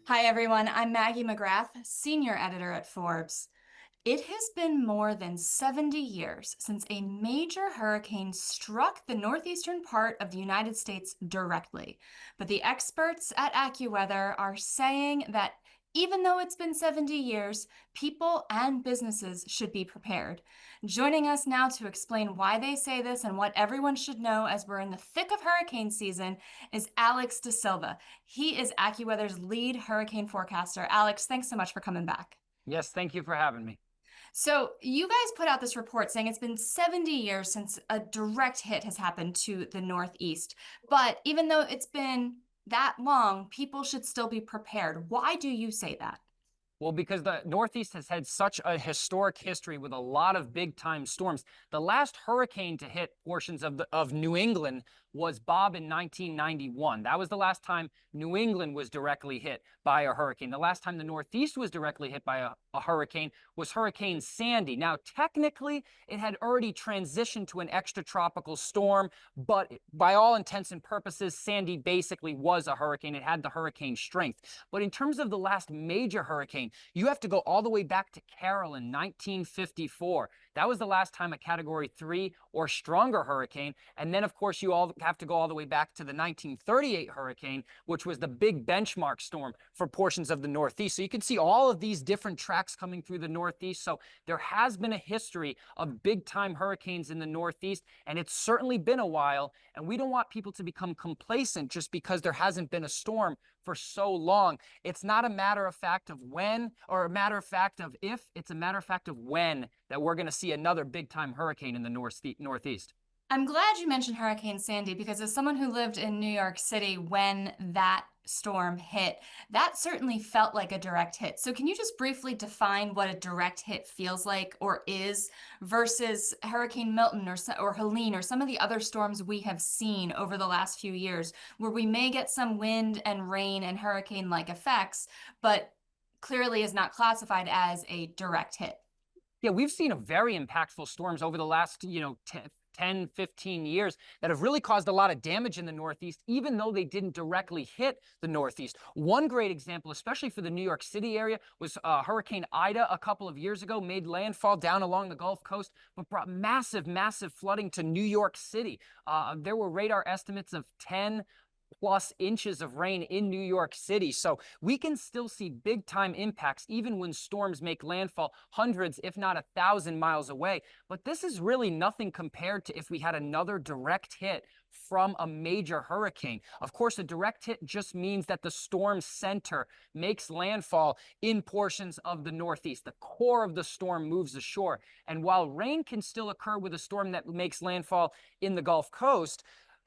Hi, everyone. I'm Maggie McGrath, senior editor at Forbes. It has been more than 70 years since a major hurricane struck the northeastern part of the United States directly. But the experts at AccuWeather are saying that even though it's been 70 years, people and businesses should be prepared. Joining us now to explain why they say this and what everyone should know as we're in the thick of hurricane season is Alex DaSilva. He is AccuWeather's lead hurricane forecaster. Alex, thanks so much for coming back. Yes, thank you for having me. So, you guys put out this report saying it's been 70 years since a direct hit has happened to the Northeast. But even though it's been that long, people should still be prepared. Why do you say that? Well, because the Northeast has had such a historic history with a lot of big time storms. The last hurricane to hit portions of New England was Bob in 1991. That was the last time New England was directly hit by a hurricane. The last time the Northeast was directly hit by a hurricane was Hurricane Sandy. Now, technically, it had already transitioned to an extratropical storm, but by all intents and purposes, Sandy basically was a hurricane. It had the hurricane strength. But in terms of the last major hurricane, you have to go all the way back to Carol in 1954. That was the last time a Category 3 or stronger hurricane. And then, of course, you all have to go all the way back to the 1938 hurricane, which was the big benchmark storm for portions of the Northeast. So you can see all of these different tracks coming through the Northeast. So there has been a history of big-time hurricanes in the Northeast, and it's certainly been a while. And we don't want people to become complacent just because there hasn't been a storm for so long. It's not a matter of fact of when or a matter of fact of if, it's a matter of fact of when that we're going to see another big time hurricane in the Northeast. I'm glad you mentioned Hurricane Sandy because as someone who lived in New York City when that storm hit, that certainly felt like a direct hit. So can you just briefly define what a direct hit feels like or is versus Hurricane Milton or Helene or some of the other storms we have seen over the last few years where we may get some wind and rain and hurricane-like effects, but clearly is not classified as a direct hit? Yeah, we've seen a very impactful storms over the last, 10, 15 years that have really caused a lot of damage in the Northeast, even though they didn't directly hit the Northeast. One great example, especially for the New York City area, was Hurricane Ida a couple of years ago, made landfall down along the Gulf Coast, but brought massive, massive flooding to New York City. There were radar estimates of 10+ inches of rain in New York City. So we can still see big time impacts even when storms make landfall hundreds, if not 1,000 miles away. But this is really nothing compared to if we had another direct hit from a major hurricane. Of course, a direct hit just means that the storm center makes landfall in portions of the Northeast. The core of the storm moves ashore. And while rain can still occur with a storm that makes landfall in the Gulf Coast,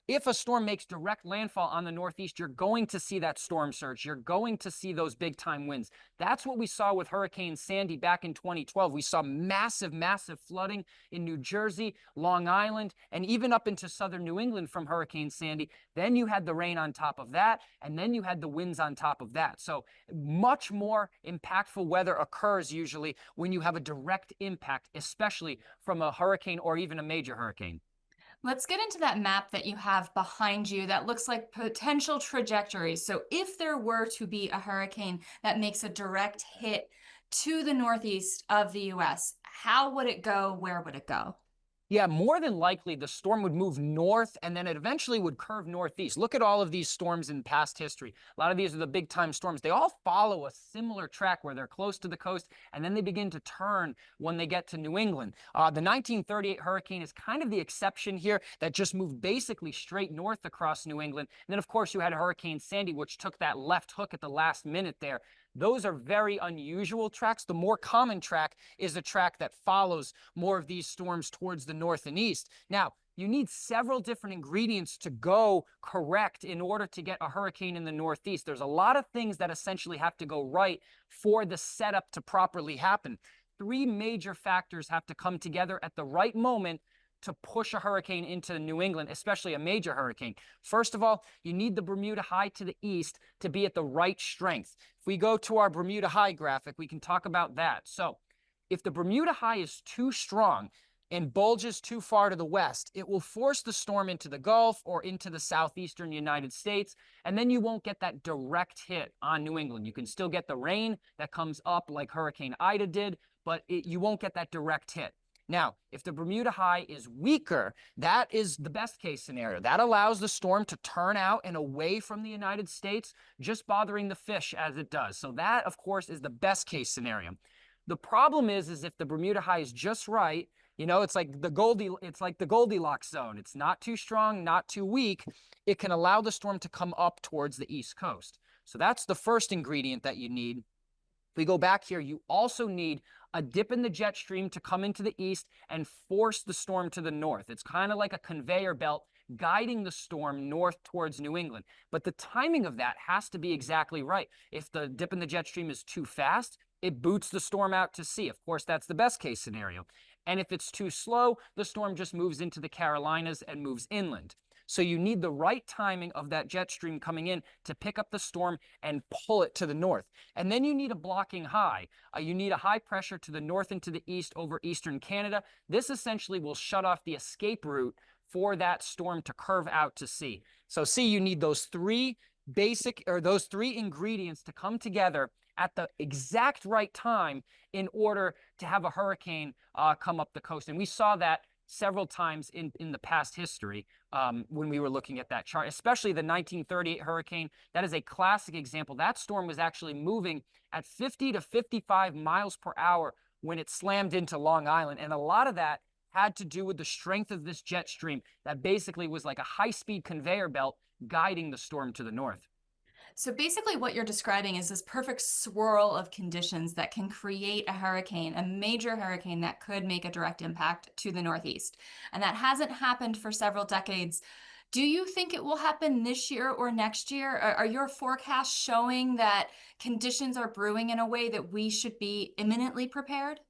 if a storm makes direct landfall on the Northeast, you're going to see that storm surge. You're going to see those big time winds. That's what we saw with Hurricane Sandy back in 2012. We saw massive, massive flooding in New Jersey, Long Island, and even up into southern New England from Hurricane Sandy. Then you had the rain on top of that, and then you had the winds on top of that. So much more impactful weather occurs usually when you have a direct impact, especially from a hurricane or even a major hurricane. Let's get into that map that you have behind you that looks like potential trajectories. So if there were to be a hurricane that makes a direct hit to the northeast of the US, how would it go? Where would it go? Yeah, more than likely the storm would move north and then it eventually would curve northeast. Look at all of these storms in past history. A lot of these are the big time storms. They all follow a similar track where they're close to the coast and then they begin to turn when they get to New England. The 1938 hurricane is kind of the exception here that just moved basically straight north across New England. And then, of course, you had Hurricane Sandy, which took that left hook at the last minute there. Those are very unusual tracks. The more common track is a track that follows more of these storms towards the north and east. Now, you need several different ingredients to go correct in order to get a hurricane in the Northeast. There's a lot of things that essentially have to go right for the setup to properly happen. Three major factors have to come together at the right moment to push a hurricane into New England, especially a major hurricane. First of all, you need the Bermuda High to the east to be at the right strength. If we go to our Bermuda High graphic, we can talk about that. So if the Bermuda High is too strong, and bulges too far to the west, it will force the storm into the Gulf or into the southeastern United States, and then you won't get that direct hit on New England. You can still get the rain that comes up like Hurricane Ida did, but you won't get that direct hit. Now, if the Bermuda High is weaker, that is the best case scenario. That allows the storm to turn out and away from the United States, just bothering the fish as it does. So that, of course, is the best case scenario. The problem is if the Bermuda High is just right, it's like the Goldilocks zone. It's not too strong, not too weak. It can allow the storm to come up towards the East Coast. So that's the first ingredient that you need. If we go back here, you also need a dip in the jet stream to come into the east and force the storm to the north. It's kind of like a conveyor belt guiding the storm north towards New England. But the timing of that has to be exactly right. If the dip in the jet stream is too fast, it boots the storm out to sea. Of course, that's the best case scenario. And if it's too slow, the storm just moves into the Carolinas and moves inland. So you need the right timing of that jet stream coming in to pick up the storm and pull it to the north. And then you need a blocking high. You need a high pressure to the north and to the east over eastern Canada. This essentially will shut off the escape route for that storm to curve out to sea. So see, you need those three ingredients to come together at the exact right time in order to have a hurricane come up the coast. And we saw that several times in the past history when we were looking at that chart, especially the 1938 hurricane. That is a classic example. That storm was actually moving at 50 to 55 miles per hour when it slammed into Long Island. And a lot of that had to do with the strength of this jet stream that basically was like a high-speed conveyor belt guiding the storm to the north. So basically what you're describing is this perfect swirl of conditions that can create a hurricane, a major hurricane that could make a direct impact to the Northeast. And that hasn't happened for several decades. Do you think it will happen this year or next year? Are your forecasts showing that conditions are brewing in a way that we should be imminently prepared?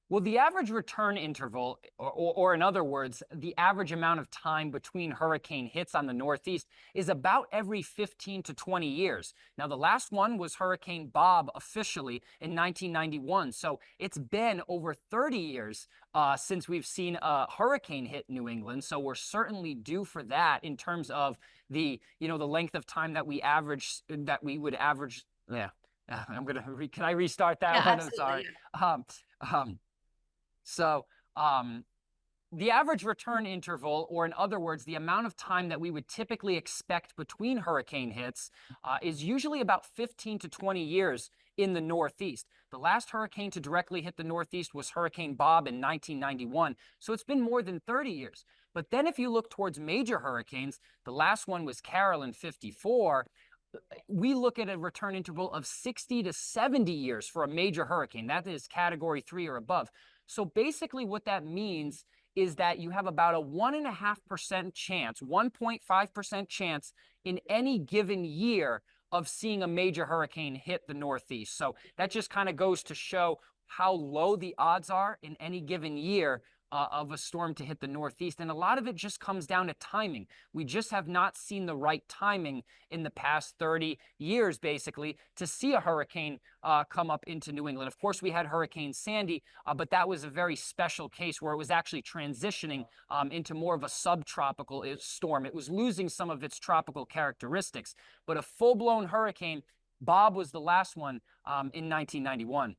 Well, the average return interval, or in other words, the average amount of time between hurricane hits on the Northeast is about every 15 to 20 years. Now, the last one was Hurricane Bob officially in 1991. So it's been over 30 years since we've seen a hurricane hit New England. So we're certainly due for that in terms of the length of time that we would average. Yeah. Can I restart that Yeah, one? I'm absolutely. sorry. So the average return interval, or in other words, the amount of time that we would typically expect between hurricane hits, is usually about 15 to 20 years in the Northeast. The last hurricane to directly hit the Northeast was Hurricane Bob in 1991. So it's been more than 30 years. But then if you look towards major hurricanes, the last one was Carol in 54. We look at a return interval of 60 to 70 years for a major hurricane. That is Category 3 or above. So basically what that means is that you have about a 1.5% chance, 1.5% chance in any given year of seeing a major hurricane hit the Northeast. So that just kind of goes to show how low the odds are in any given year of a storm to hit the Northeast. And a lot of it just comes down to timing. We just have not seen the right timing in the past 30 years, basically, to see a hurricane come up into New England. Of course, we had Hurricane Sandy, but that was a very special case where it was actually transitioning into more of a subtropical storm. It was losing some of its tropical characteristics. But a full-blown hurricane, Bob was the last one in 1991.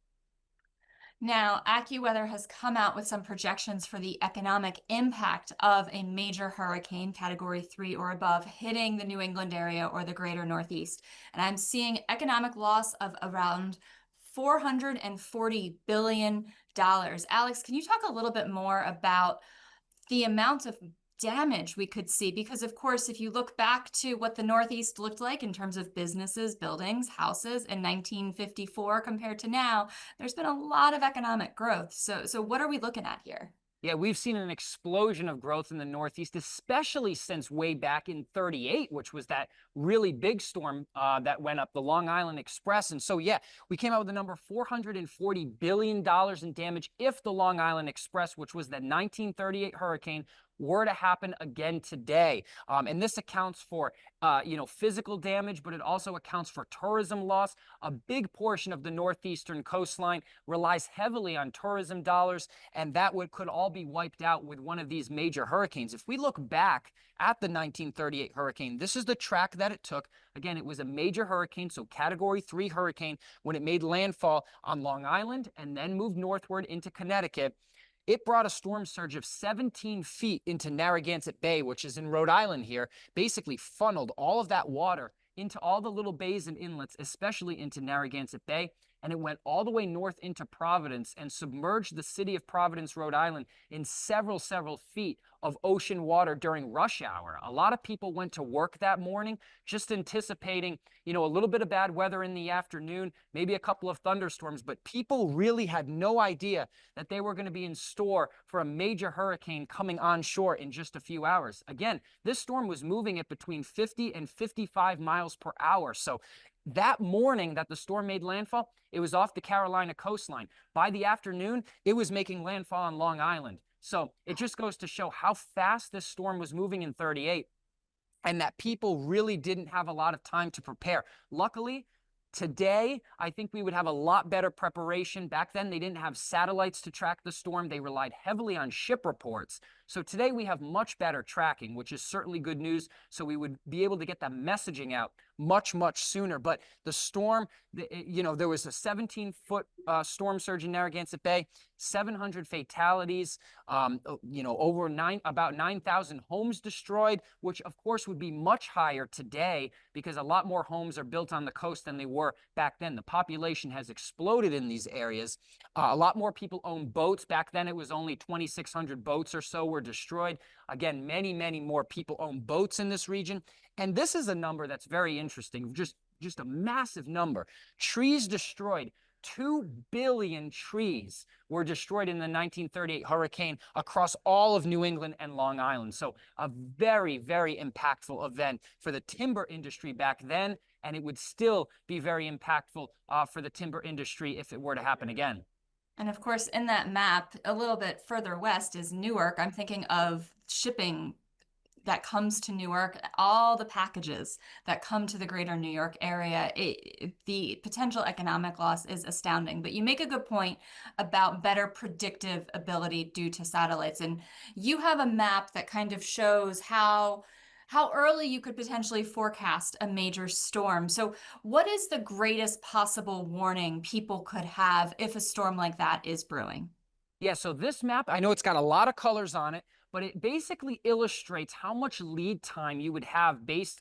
Now, AccuWeather has come out with some projections for the economic impact of a major hurricane, Category 3 or above, hitting the New England area or the greater Northeast. And I'm seeing economic loss of around $440 billion. Alex, can you talk a little bit more about the amount of damage we could see? Because of course, if you look back to what the Northeast looked like in terms of businesses, buildings, houses in 1954 compared to now, there's been a lot of economic growth. So what are we looking at here? Yeah, we've seen an explosion of growth in the Northeast, especially since way back in 38, which was that really big storm that went up, the Long Island Express. And so, yeah, we came out with the number $440 billion in damage if the Long Island Express, which was the 1938 hurricane, were to happen again today. And this accounts for, physical damage, but it also accounts for tourism loss. A big portion of the northeastern coastline relies heavily on tourism dollars, and that could all be wiped out with one of these major hurricanes. If we look back at the 1938 hurricane, this is the track that it took. Again, it was a major hurricane, so Category 3 hurricane, when it made landfall on Long Island and then moved northward into Connecticut. It brought a storm surge of 17 feet into Narragansett Bay, which is in Rhode Island here, basically funneled all of that water into all the little bays and inlets, especially into Narragansett Bay. And it went all the way north into Providence and submerged the city of Providence, Rhode Island, in several feet of ocean water during rush hour. A lot of people went to work that morning just anticipating, a little bit of bad weather in the afternoon, maybe a couple of thunderstorms, but people really had no idea that they were going to be in store for a major hurricane coming onshore in just a few hours. Again, this storm was moving at between 50 and 55 miles per hour. So that morning that the storm made landfall, it was off the Carolina coastline. By the afternoon, it was making landfall on Long Island. So it just goes to show how fast this storm was moving in 38 and that people really didn't have a lot of time to prepare. Luckily, today, I think we would have a lot better preparation. Back then, they didn't have satellites to track the storm. They relied heavily on ship reports. So today we have much better tracking, which is certainly good news. So we would be able to get that messaging out much sooner. But the storm, there was a 17-foot storm surge in Narragansett Bay, 700 fatalities, about 9,000 homes destroyed, which of course would be much higher today because a lot more homes are built on the coast than they were back then. The population has exploded in these areas. A lot more people own boats. Back then it was only 2,600 boats or so were destroyed. Again, many more people own boats in this region. And this is a number that's very interesting, just a massive number. Trees destroyed. 2 billion trees were destroyed in the 1938 hurricane across all of New England and Long Island. So a very impactful event for the timber industry back then, and it would still be very impactful for the timber industry if it were to happen again. And of course, in that map, a little bit further west is Newark. I'm thinking of shipping that comes to Newark, all the packages that come to the greater New York area. The potential economic loss is astounding. But you make a good point about better predictive ability due to satellites. And you have a map that kind of shows how early you could potentially forecast a major storm. So what is the greatest possible warning people could have if a storm like that is brewing? Yeah, so this map, I know it's got a lot of colors on it, but it basically illustrates how much lead time you would have based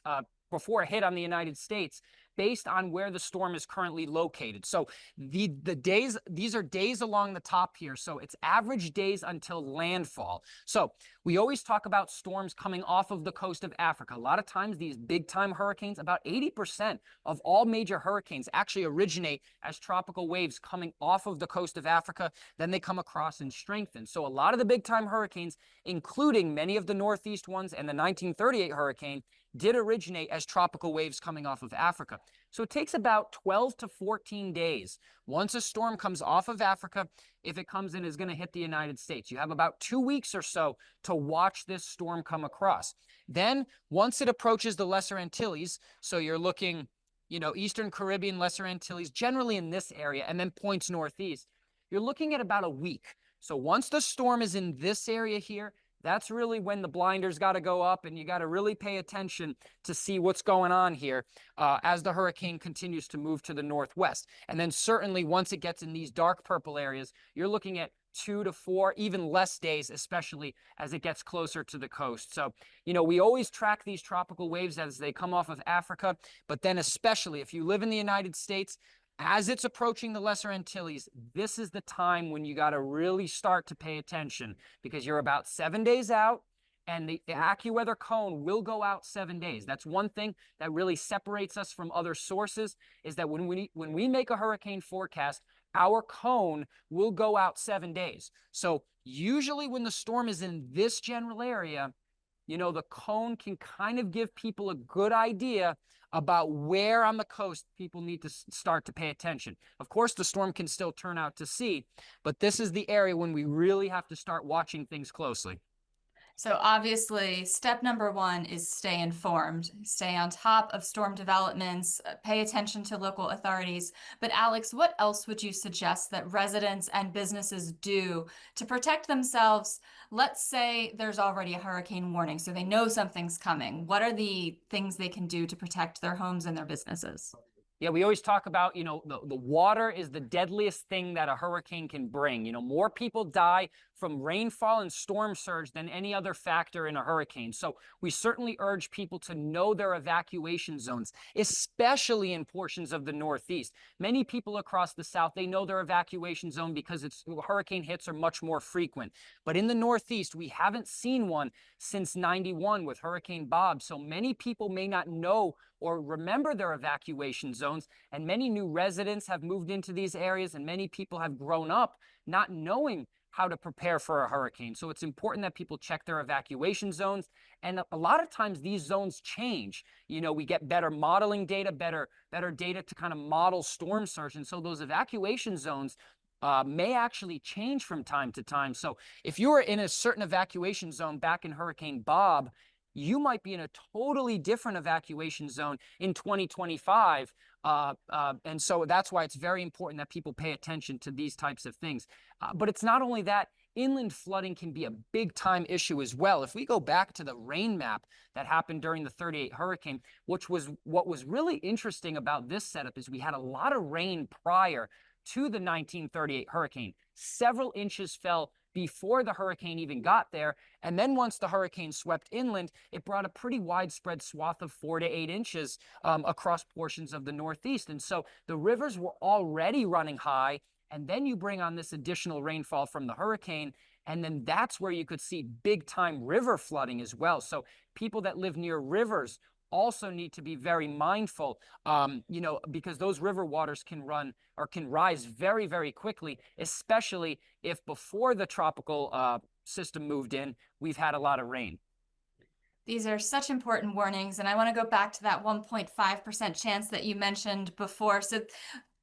before it hit on the United States based on where the storm is currently located. So the days, these are days along the top here. So it's average days until landfall. So we always talk about storms coming off of the coast of Africa. A lot of times these big time hurricanes, about 80% of all major hurricanes actually originate as tropical waves coming off of the coast of Africa. Then they come across and strengthen. So a lot of the big time hurricanes, including many of the Northeast ones and the 1938 hurricane, did originate as tropical waves coming off of Africa. So it takes about 12 to 14 days. Once a storm comes off of Africa, if it comes in, is going to hit the United States. You have about 2 weeks or so to watch this storm come across. Then once it approaches the Lesser Antilles, so you're looking, Eastern Caribbean, Lesser Antilles, generally in this area, and then points northeast, you're looking at about a week. So once the storm is in this area here, that's really when the blinders got to go up and you got to really pay attention to see what's going on here as the hurricane continues to move to the northwest. And then certainly once it gets in these dark purple areas, you're looking at 2 to 4, even less days, especially as it gets closer to the coast. So, we always track these tropical waves as they come off of Africa, but then especially if you live in the United States, as it's approaching the Lesser Antilles, this is the time when you got to really start to pay attention because you're about 7 days out and the AccuWeather cone will go out 7 days. That's one thing that really separates us from other sources is that when we make a hurricane forecast, our cone will go out 7 days. So usually when the storm is in this general area, The cone can kind of give people a good idea about where on the coast people need to start to pay attention. Of course, the storm can still turn out to sea, but this is the area when we really have to start watching things closely. So obviously, step number one is stay informed, stay on top of storm developments, pay attention to local authorities. But Alex, what else would you suggest that residents and businesses do to protect themselves? Let's say there's already a hurricane warning, so they know something's coming. What are the things they can do to protect their homes and their businesses? Yeah, we always talk about, the water is the deadliest thing that a hurricane can bring. More people die from rainfall and storm surge than any other factor in a hurricane. So we certainly urge people to know their evacuation zones, especially in portions of the Northeast. Many people across the South, they know their evacuation zone because hurricane hits are much more frequent. But in the Northeast, we haven't seen one since '91 with Hurricane Bob. So many people may not know or remember their evacuation zones, and many new residents have moved into these areas, and many people have grown up not knowing how to prepare for a hurricane. So it's important that people check their evacuation zones, and a lot of times these zones change. We get better modeling data, better data to kind of model storm surge, and so those evacuation zones may actually change from time to time. So if you were in a certain evacuation zone back in Hurricane Bob, you might be in a totally different evacuation zone in 2025. And so that's why it's very important that people pay attention to these types of things. But it's not only that. Inland flooding can be a big time issue as well. If we go back to the rain map that happened during the '38 hurricane, what was really interesting about this setup is we had a lot of rain prior to the 1938 hurricane. Several inches fell before the hurricane even got there. And then once the hurricane swept inland, it brought a pretty widespread swath of 4 to 8 inches across portions of the Northeast. And so the rivers were already running high. And then you bring on this additional rainfall from the hurricane. And then that's where you could see big time river flooding as well. So people that live near rivers also need to be very mindful, because those river waters can rise very, very quickly, especially if before the tropical system moved in, we've had a lot of rain. These are such important warnings, and I want to go back to that 1.5% chance that you mentioned before.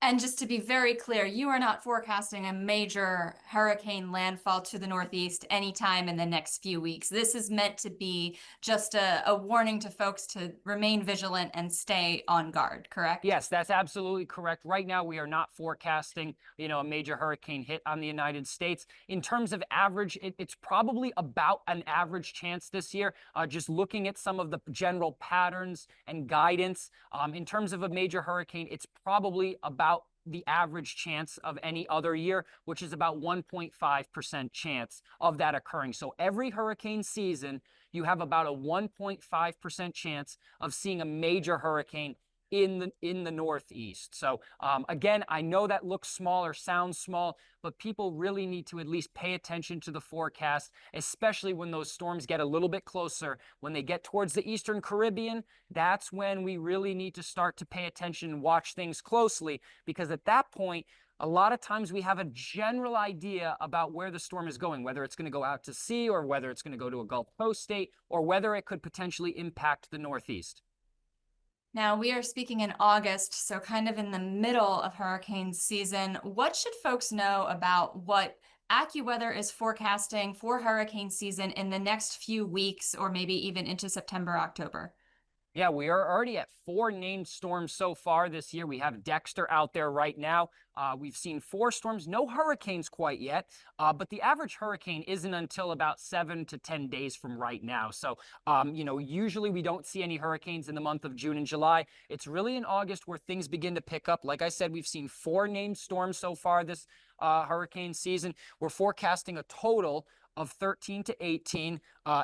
And just to be very clear, you are not forecasting a major hurricane landfall to the Northeast anytime in the next few weeks. This is meant to be just a warning to folks to remain vigilant and stay on guard, correct? Yes, that's absolutely correct. Right now, we are not forecasting, a major hurricane hit on the United States. In terms of average, it's probably about an average chance this year, just looking at some of the general patterns and guidance. In terms of a major hurricane, it's probably about the average chance of any other year, which is about 1.5% chance of that occurring. So every hurricane season, you have about a 1.5% chance of seeing a major hurricane in the Northeast. So again, I know that looks small or sounds small, but people really need to at least pay attention to the forecast, especially when those storms get a little bit closer. When they get towards the Eastern Caribbean, that's when we really need to start to pay attention and watch things closely, because at that point, a lot of times we have a general idea about where the storm is going, whether it's going to go out to sea or whether it's going to go to a Gulf Coast state or whether it could potentially impact the Northeast. Now, we are speaking in August, so kind of in the middle of hurricane season. What should folks know about what AccuWeather is forecasting for hurricane season in the next few weeks, or maybe even into September, October? Yeah, we are already at 4 named storms so far this year. We have Dexter out there right now. We've seen 4 storms, no hurricanes quite yet, but the average hurricane isn't until about 7 to 10 days from right now. So, usually we don't see any hurricanes in the month of June and July. It's really in August where things begin to pick up. Like I said, we've seen 4 named storms so far this hurricane season. We're forecasting a total of 13 to 18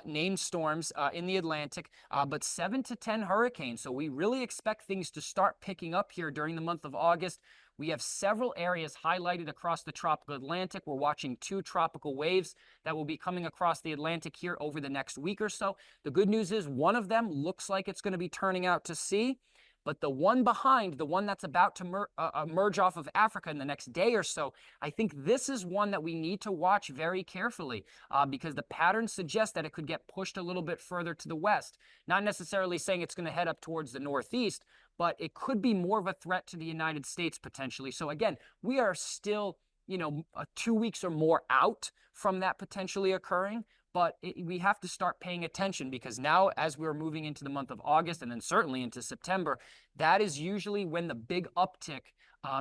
named storms in the Atlantic, but 7 to 10 hurricanes. So we really expect things to start picking up here during the month of August. We have several areas highlighted across the tropical Atlantic. We're watching 2 tropical waves that will be coming across the Atlantic here over the next week or so. The good news is one of them looks like it's going to be turning out to sea. But the one behind, the one that's about to emerge off of Africa in the next day or so, I think this is one that we need to watch very carefully because the patterns suggest that it could get pushed a little bit further to the west. Not necessarily saying it's going to head up towards the northeast, but it could be more of a threat to the United States potentially. So again, we are still, 2 weeks or more out from that potentially occurring. But we have to start paying attention because now, as we're moving into the month of August and then certainly into September, that is usually when the big uptick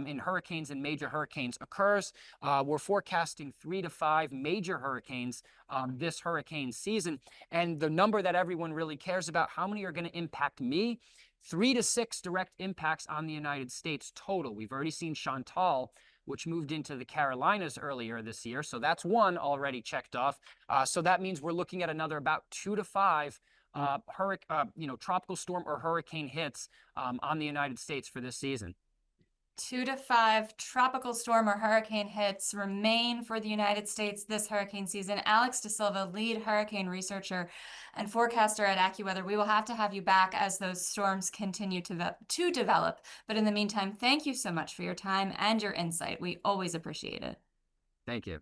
in hurricanes and major hurricanes occurs. We're forecasting 3 to 5 major hurricanes this hurricane season. And the number that everyone really cares about, how many are going to impact me? 3 to 6 direct impacts on the United States total. We've already seen Chantal, which moved into the Carolinas earlier this year. So that's one already checked off. So that means we're looking at another about 2 to 5 tropical storm or hurricane hits on the United States for this season. 2 to 5 tropical storm or hurricane hits remain for the United States this hurricane season. Alex DaSilva, lead hurricane researcher and forecaster at AccuWeather. We will have to have you back as those storms continue to develop. But in the meantime, thank you so much for your time and your insight. We always appreciate it. Thank you.